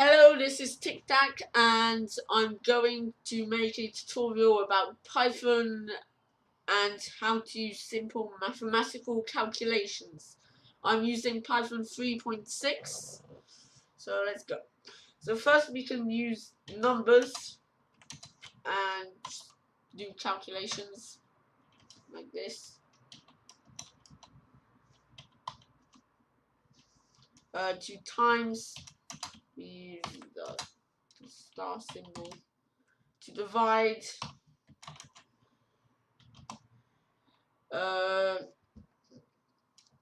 Hello, this is Tic Tac and I'm going to make a tutorial about Python and how to use simple mathematical calculations. I'm using Python 3.6, so let's go. So first we can use numbers and do calculations like this. To times, we use the star symbol. To divide,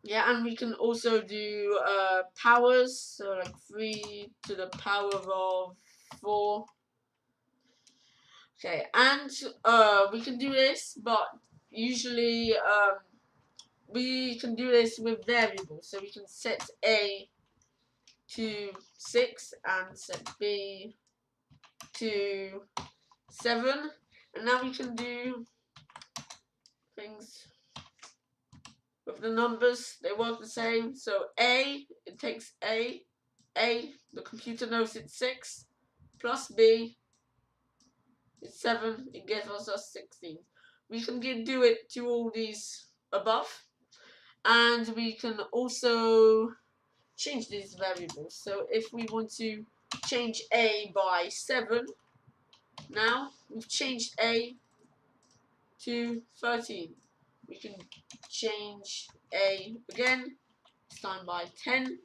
yeah, and we can also do powers, so like 3 to the power of 4. Okay, and we can do this, but usually we can do this with variables. So we can set A to 6 and set B to 7, and now we can do things with the numbers. They work the same. So A, it takes A, the computer knows it's 6, plus B is 7, it gives us 16. We can do it to all these above, and we can also change these variables. So if we want to change A by 7, now we've changed A to 13. We can change A again, this time by 10.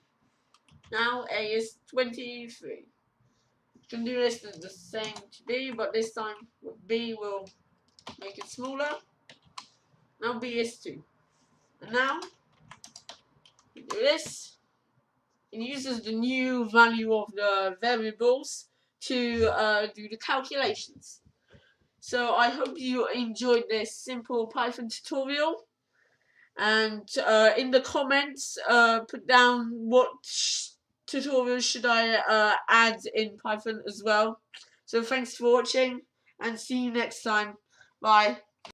Now A is 23. You can do this the same to B, but this time with B we'll make it smaller. Now B is 2. And now we do this. It uses the new value of the variables to do the calculations. So I hope you enjoyed this simple Python tutorial. And in the comments, put down what tutorials should I add in Python as well. So thanks for watching and see you next time. Bye.